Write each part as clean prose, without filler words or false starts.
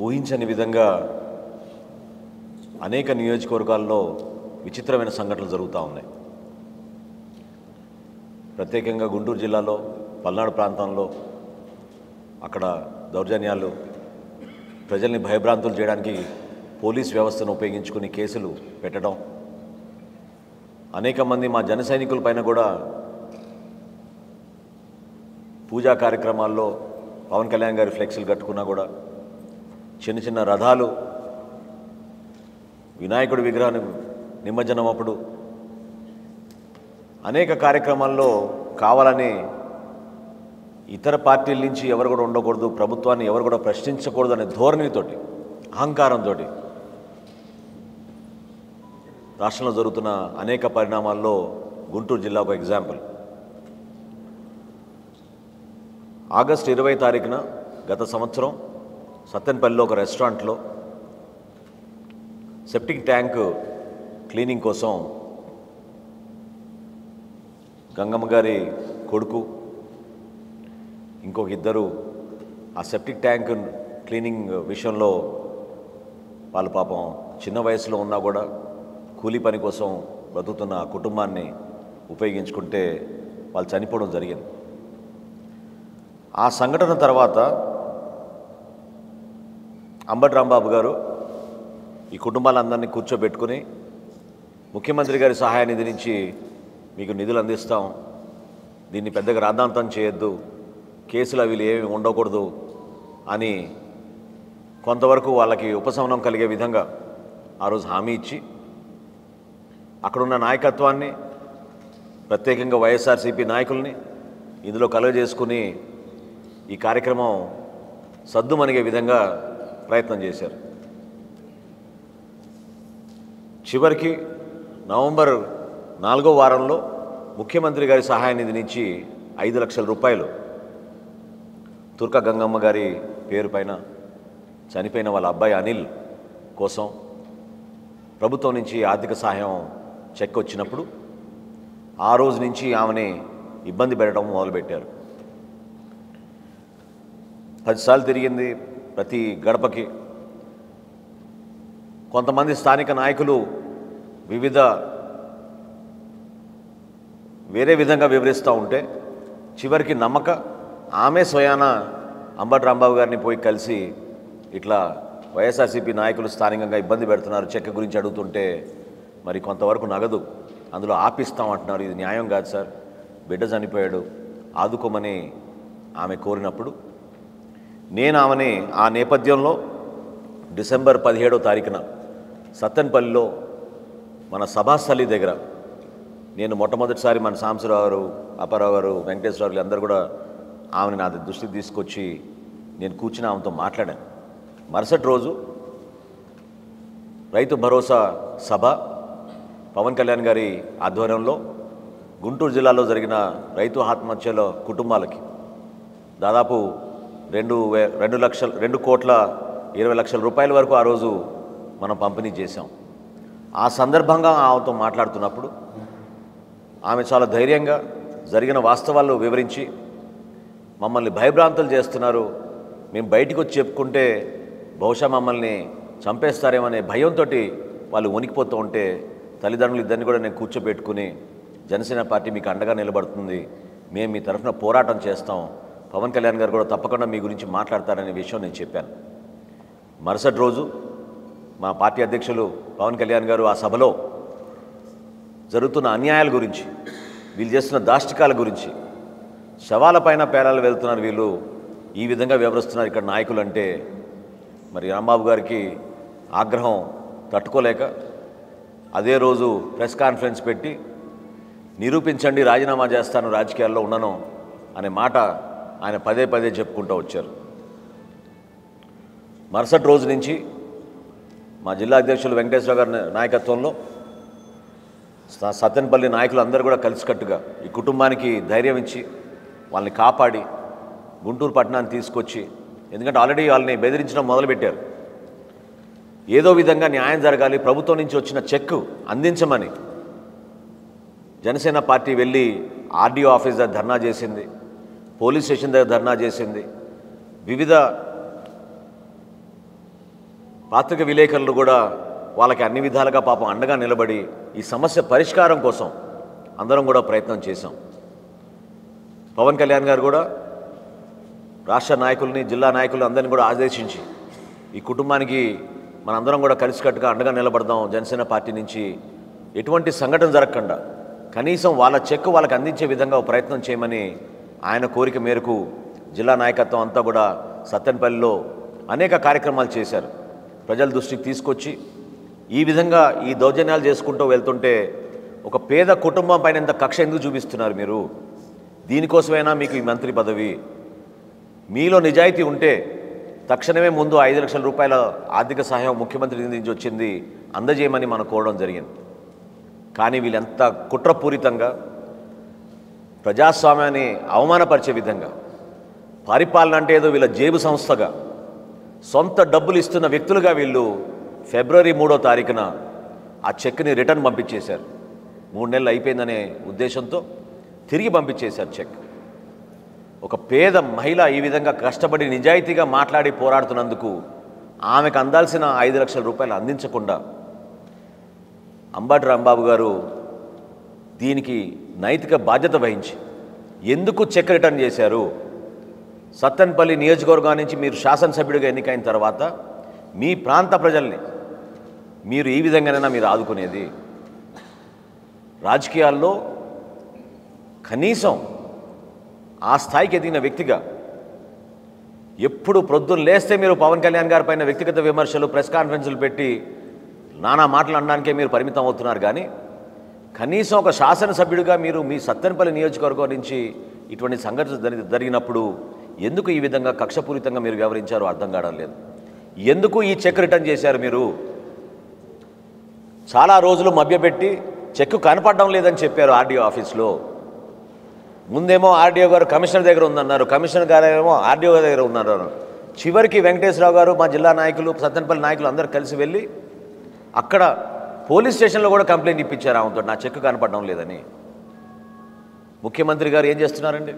ఊహించని విధంగా అనేక నియోజకవర్గాల్లో విచిత్రమైన సంఘటనలు జరుగుతూ ఉన్నాయి. ప్రత్యేకంగా గుంటూరు జిల్లాలో పల్నాడు ప్రాంతంలో అక్కడ దౌర్జన్యాలు, ప్రజల్ని భయభ్రాంతులు చేయడానికి పోలీస్ వ్యవస్థను ఉపయోగించుకుని కేసులు పెట్టడం, అనేక మంది మా జన సైనికుల పైన కూడా పూజా కార్యక్రమాల్లో పవన్ కళ్యాణ్ గారి ఫ్లెక్సీలు కట్టుకున్నా కూడా, చిన్న చిన్న రథాలు వినాయకుడి విగ్రహాన్ని నిమజ్జనం అప్పుడు అనేక కార్యక్రమాల్లో కావాలని ఇతర పార్టీల నుంచి ఎవరు కూడా ఉండకూడదు, ప్రభుత్వాన్ని ఎవరు కూడా ప్రశ్నించకూడదు అనే ధోరణితోటి, అహంకారంతో రాష్ట్రంలో జరుగుతున్న అనేక పరిణామాల్లో గుంటూరు జిల్లా ఒక ఎగ్జాంపుల్. ఆగస్టు 20 తారీఖున గత సంవత్సరం సత్తెనపల్లిలో ఒక రెస్టారెంట్లో సెప్టిక్ ట్యాంక్ క్లీనింగ్ కోసం గంగమ్మ గారి కొడుకు ఇంకొక ఇద్దరు ఆ సెప్టిక్ ట్యాంక్ క్లీనింగ్ విషయంలో వాళ్ళు పాపం చిన్న వయసులో ఉన్నా కూడా కూలీ పని కోసం బ్రతుకుతున్న కుటుంబాన్ని ఉపయోగించుకుంటే వాళ్ళు చనిపోవడం జరిగింది. ఆ సంఘటన తర్వాత అంబటి రాంబాబు గారు ఈ కుటుంబాలందరినీ కూర్చోబెట్టుకుని ముఖ్యమంత్రి గారి సహాయ నిధి నుంచి మీకు నిధులు అందిస్తాం, దీన్ని పెద్దగా రాద్ధాంతం చేయొద్దు, కేసులు అవి ఏమి ఉండకూడదు అని కొంతవరకు వాళ్ళకి ఉపశమనం కలిగే విధంగా ఆ రోజు హామీ ఇచ్చి అక్కడున్న నాయకత్వాన్ని, ప్రత్యేకంగా వైఎస్ఆర్సీపీ నాయకుల్ని ఇందులో కలుగజేసుకుని ఈ కార్యక్రమం సద్దుమణిగే విధంగా ప్రయత్నం చేశారు. చివరికి నవంబర్ 4వ వారంలో ముఖ్యమంత్రి గారి సహాయ నిధి నుంచి 5 లక్షల రూపాయలు తుర్క గంగమ్మ గారి పేరు పైన చనిపోయిన వాళ్ళ అబ్బాయి అనిల్ కోసం ప్రభుత్వం నుంచి ఆర్థిక సహాయం చెక్ వచ్చినప్పుడు ఆ రోజు నుంచి ఆమెని ఇబ్బంది పెట్టడం మొదలుపెట్టారు. 10 సార్లు తిరిగింది ప్రతి గడపకి. కొంతమంది స్థానిక నాయకులు వేరే విధంగా వివరిస్తూ ఉంటే చివరికి నమ్మక ఆమె స్వయాన అంబటి రాంబాబు గారిని పోయి కలిసి ఇట్లా వైఎస్ఆర్సీపీ నాయకులు స్థానికంగా ఇబ్బంది పెడుతున్నారు, చెక్ గురించి అడుగుతుంటే మరి కొంతవరకు నగదు అందులో ఆపిస్తామంటున్నారు, ఇది న్యాయం కాదు సార్, బిడ్డ చనిపోయాడు, ఆదుకోమని ఆమె కోరినప్పుడు నేను ఆమెని ఆ నేపథ్యంలో డిసెంబర్ 17వ తారీఖున సత్తెనపల్లిలో మన సభాస్థలి దగ్గర నేను మొట్టమొదటిసారి మన సాంబశివరావు గారు, అప్పారావు గారు, వెంకటేశ్వర గారు అందరూ కూడా ఆమెను నా దృష్టికి తీసుకొచ్చి నేను కూర్చుని ఆమెతో మాట్లాడాను. మరుసటి రోజు రైతు భరోసా సభ పవన్ కళ్యాణ్ గారి ఆధ్వర్యంలో గుంటూరు జిల్లాలో జరిగిన రైతు ఆత్మహత్యల కుటుంబాలకి దాదాపు 2,20,00,000 రూపాయల వరకు ఆ రోజు మనం పంపిణీ చేశాం. ఆ సందర్భంగా ఆమెతో మాట్లాడుతున్నప్పుడు ఆమె చాలా ధైర్యంగా జరిగిన వాస్తవాలు వివరించి మమ్మల్ని భయభ్రాంతులు చేస్తున్నారు, మేము బయటికి వచ్చి చెప్పుకుంటే బహుశా మమ్మల్ని చంపేస్తారేమనే భయంతో వాళ్ళు వణికిపోతూ ఉంటే తల్లిదండ్రులు ఇద్దరిని కూడా నేను కూర్చోబెట్టుకుని జనసేన పార్టీ మీకు అండగా నిలబడుతుంది, మేము మీ తరఫున పోరాటం చేస్తాం, పవన్ కళ్యాణ్ గారు కూడా తప్పకుండా మీ గురించి మాట్లాడతారనే విషయం నేను చెప్పాను. మరుసటి రోజు మా పార్టీ అధ్యక్షులు పవన్ కళ్యాణ్ గారు ఆ సభలో జరుగుతున్న అన్యాయాల గురించి, వీళ్ళు చేస్తున్న దాష్టికాల గురించి, శవాల పైన పేరాలు వెళ్తున్నారు, వీళ్ళు ఈ విధంగా వివరిస్తున్నారు ఇక్కడ నాయకులు అంటే మరి రాంబాబు గారికి ఆగ్రహం తట్టుకోలేక అదే రోజు ప్రెస్ కాన్ఫరెన్స్ పెట్టి నిరూపించండి, రాజీనామా చేస్తాను, రాజకీయాల్లో ఉండను అనే మాట ఆయన పదే పదే చెప్పుకుంటూ వచ్చారు. మరుసటి రోజు నుంచి మా జిల్లా అధ్యక్షులు వెంకటేశ్వర గారి నాయకత్వంలో సత్తెనపల్లి నాయకులు అందరూ కూడా కలిసికట్టుగా ఈ కుటుంబానికి ధైర్యం ఇచ్చి వాళ్ళని కాపాడి గుంటూరు పట్టణాన్ని తీసుకొచ్చి, ఎందుకంటే ఆల్రెడీ వాళ్ళని బెదిరించడం మొదలుపెట్టారు, ఏదో విధంగా న్యాయం జరగాలి, ప్రభుత్వం నుంచి వచ్చిన చెక్ అందించమని జనసేన పార్టీ వెళ్ళి ఆర్డీఓ ఆఫీస్ దగ్గర ధర్నా చేసింది, పోలీస్ స్టేషన్ దగ్గర ధర్నా చేసింది, వివిధ పాత్రిక విలేకరులు కూడా వాళ్ళకి అన్ని విధాలుగా పాపం అండగా నిలబడి ఈ సమస్య పరిష్కారం కోసం అందరం కూడా ప్రయత్నం చేశాం. పవన్ కళ్యాణ్ గారు కూడా రాష్ట్ర నాయకుల్ని, జిల్లా నాయకులు అందరినీ కూడా ఆదేశించి ఈ కుటుంబానికి మనందరం కూడా కలిసికట్టుగా అండగా నిలబడదాం, జనసేన పార్టీ నుంచి ఎటువంటి సంఘటన జరగకుండా కనీసం వాళ్ళ చెక్ వాళ్ళకి అందించే విధంగా ఒక ప్రయత్నం చేయమని ఆయన కోరిక మేరకు జిల్లా నాయకత్వం అంతా కూడా సత్తెనపల్లిలో అనేక కార్యక్రమాలు చేశారు. ప్రజల దృష్టికి తీసుకొచ్చి ఈ విధంగా ఈ దౌర్జన్యాలు చేసుకుంటూ వెళ్తుంటే ఒక పేద కుటుంబం పైన ఇంత కక్ష ఎందుకు చూపిస్తున్నారు మీరు? దీనికోసమైనా మీకు ఈ మంత్రి పదవి, మీలో నిజాయితీ ఉంటే తక్షణమే ముందు 5 లక్షల రూపాయల ఆర్థిక సహాయం ముఖ్యమంత్రి నుంచి వచ్చింది అందజేయమని మనం కోరడం జరిగింది. కానీ వీళ్ళెంత కుట్రపూరితంగా ప్రజాస్వామ్యాన్ని అవమానపరిచే విధంగా, పరిపాలన అంటే ఏదో వీళ్ళ జేబు సంస్థగా, సొంత డబ్బులు ఇస్తున్న వ్యక్తులుగా వీళ్ళు ఫిబ్రవరి 3వ తారీఖున ఆ చెక్ని రిటర్న్ పంపించేశారు. 3 నెలలు అయిపోయిందనే ఉద్దేశంతో తిరిగి పంపించేశారు చెక్. ఒక పేద మహిళ ఈ విధంగా కష్టపడి నిజాయితీగా మాట్లాడి పోరాడుతున్నందుకు ఆమెకు అందాల్సిన 5 లక్షల రూపాయలు అందించకుండా అంబటి రాంబాబు గారు దీనికి నైతిక బాధ్యత వహించి ఎందుకు చెక్ రిటర్న్ చేశారు? సత్తెనపల్లి నియోజకవర్గం నుంచి మీరు శాసనసభ్యుడిగా ఎన్నికైన తర్వాత మీ ప్రాంత ప్రజల్ని మీరు ఈ విధంగానైనా మీరు ఆదుకునేది? రాజకీయాల్లో కనీసం ఆ స్థాయికి ఎదిగిన వ్యక్తిగా ఎప్పుడు ప్రొద్దున లేస్తే మీరు పవన్ కళ్యాణ్ గారి పైన వ్యక్తిగత విమర్శలు, ప్రెస్ కాన్ఫరెన్సులు పెట్టి నానా మాటలు అనడానికే మీరు పరిమితం అవుతున్నారు. కానీ కనీసం ఒక శాసనసభ్యుడిగా మీరు మీ సత్తెనపల్లి నియోజకవర్గం నుంచి ఇటువంటి సంఘటన జరిగినప్పుడు ఎందుకు ఈ విధంగా కక్షపూరితంగా మీరు వ్యవహరించారో అర్థం కావడం లేదు. ఎందుకు ఈ చెక్ రిటర్న్ చేశారు మీరు? చాలా రోజులు మభ్యపెట్టి చెక్ కనపడడం లేదని చెప్పారు ఆర్డీఓ ఆఫీస్లో. ముందేమో ఆర్డీఓ గారు కమిషనర్ దగ్గర ఉందన్నారు, కమిషనర్ గారు ఏమో ఆర్డీఓ దగ్గర ఉన్నారు. చివరికి వెంకటేశ్వరరావు గారు, మా జిల్లా నాయకులు, సత్తెనపల్లి నాయకులు అందరూ కలిసి వెళ్ళి అక్కడ పోలీస్ స్టేషన్లో కూడా కంప్లైంట్ ఇప్పించారు ఆమెతో, నా చెక్ కనపడడం లేదని. ముఖ్యమంత్రి గారు ఏం చేస్తున్నారండి?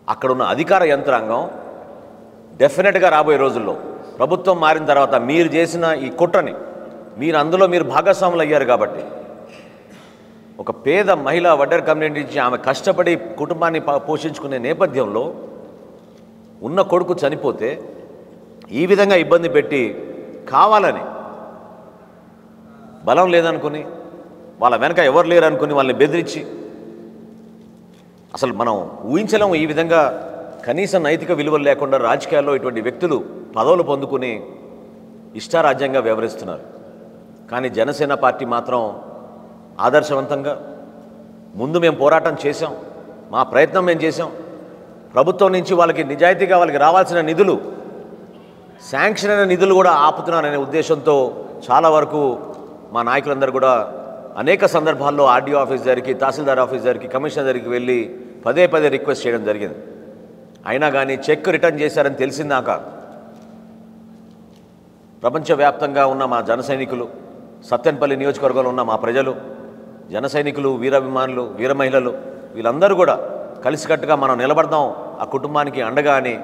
అక్కడున్న అధికార యంత్రాంగం డెఫినెట్గా రాబోయే రోజుల్లో ప్రభుత్వం మారిన తర్వాత మీరు చేసిన ఈ కుట్రని అందులో మీరు భాగస్వాములు అయ్యారు కాబట్టి ఒక పేద మహిళ వడ్డర్ కమ్యూనిటీ నుంచి ఆమె కష్టపడి కుటుంబాన్ని పోషించుకునే నేపథ్యంలో ఉన్న కొడుకు చనిపోతే ఈ విధంగా ఇబ్బంది పెట్టి కావాలని బలం లేదనుకుని, వాళ్ళ వెనక ఎవరు లేరు అనుకుని వాళ్ళని బెదిరించి, అసలు మనం ఊహించలేము ఈ విధంగా కనీస నైతిక విలువలు లేకుండా రాజకీయాల్లో ఇటువంటి వ్యక్తులు పదవులు పొందుకుని ఇష్టారాజ్యంగా వ్యవహరిస్తున్నారు. కానీ జనసేన పార్టీ మాత్రం ఆదర్శవంతంగా ముందు మేము పోరాటం చేశాం, మా ప్రయత్నం మేము చేశాం. ప్రభుత్వం నుంచి వాళ్ళకి నిజాయితీగా వాళ్ళకి రావాల్సిన నిధులు, శాంక్షన్ అయిన నిధులు కూడా ఆపుతున్నారనే ఉద్దేశంతో చాలా వరకు మా నాయకులందరూ కూడా అనేక సందర్భాల్లో ఆర్డీఓ ఆఫీస్ దగ్గరికి, తహసీల్దార్ ఆఫీస్ దగ్గరికి, కమిషనర్ దగ్గరికి వెళ్ళి పదే పదే రిక్వెస్ట్ చేయడం జరిగింది. అయినా కానీ చెక్ రిటర్న్ చేశారని తెలిసిందాక ప్రపంచవ్యాప్తంగా ఉన్న మా జన సైనికులు, సత్తెనపల్లి నియోజకవర్గంలో ఉన్న మా ప్రజలు, జన సైనికులు, వీరాభిమానులు, వీర మహిళలు వీళ్ళందరూ కూడా కలిసికట్టుగా మనం నిలబడదాం ఆ కుటుంబానికి అండగా అని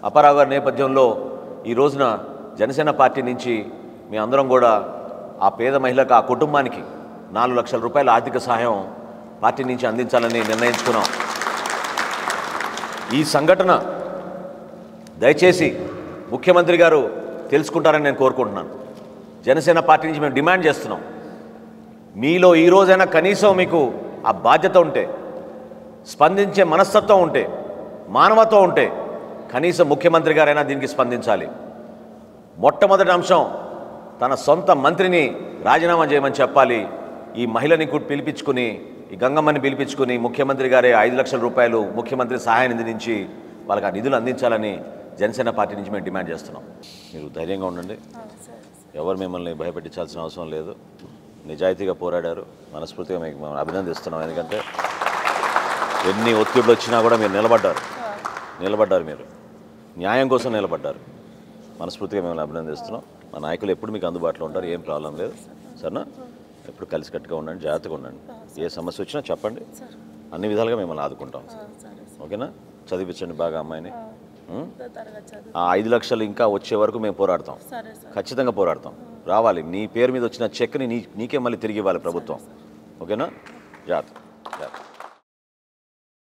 అప్పారావు గారి నేపథ్యంలో ఈ రోజున జనసేన పార్టీ నుంచి మీ అందరం కూడా ఆ పేద మహిళకు, ఆ కుటుంబానికి 4 లక్షల రూపాయల ఆర్థిక సహాయం పార్టీ నుంచి అందించాలని నిర్ణయించుకున్నాం. ఈ సంఘటన దయచేసి ముఖ్యమంత్రి గారు తెలుసుకుంటారని నేను కోరుకుంటున్నాను. జనసేన పార్టీ నుంచి మేము డిమాండ్ చేస్తున్నాం, మీలో ఈ రోజైనా కనీసం మీకు ఆ బాధ్యత ఉంటే, స్పందించే మనస్తత్వం ఉంటే, మానవత్వం ఉంటే కనీసం ముఖ్యమంత్రి గారైనా దీనికి స్పందించాలి. మొట్టమొదటి అంశం తన సొంత మంత్రిని రాజీనామా చేయమని చెప్పాలి. ఈ మహిళని పిలిపించుకుని, ఈ గంగమ్మని పిలిపించుకుని ముఖ్యమంత్రి గారే 5 లక్షల రూపాయలు ముఖ్యమంత్రి సహాయ నిధి నుంచి వాళ్ళకి ఆ నిధులు అందించాలని జనసేన పార్టీ నుంచి మేము డిమాండ్ చేస్తున్నాం. మీరు ధైర్యంగా ఉండండి, ఎవరు మిమ్మల్ని భయపెట్టించాల్సిన అవసరం లేదు. నిజాయితీగా పోరాడారు, మనస్ఫూర్తిగా మీకు మేము అభినందిస్తున్నాం. ఎందుకంటే ఎన్ని ఒత్తిడులు వచ్చినా కూడా మీరు నిలబడ్డారు, మీరు న్యాయం కోసం నిలబడ్డారు. మనస్ఫూర్తిగా మిమ్మల్ని అభినందిస్తున్నాం. మా నాయకులు ఎప్పుడు మీకు అందుబాటులో ఉంటారు, ఏం ప్రాబ్లం లేదు. సరేనా? ఎప్పుడు కలిసికట్టుగా ఉండండి, జాగ్రత్తగా ఉండండి. ఏ సమస్య వచ్చినా చెప్పండి, అన్ని విధాలుగా మిమ్మల్ని ఆదుకుంటాం. ఓకేనా? చదివించండి బాగా అమ్మాయిని. తరగతి చదువు. ఆ 5 లక్షలు ఇంకా వచ్చే వరకు మేము పోరాడతాం, సరే సార్. ఖచ్చితంగా పోరాడతాం. రావాలి, నీ పేరు మీద వచ్చిన చెక్ని నీకే మళ్ళీ తిరిగి ఇవ్వాలి ప్రభుత్వం. ఓకేనా? జాగ్రత్త.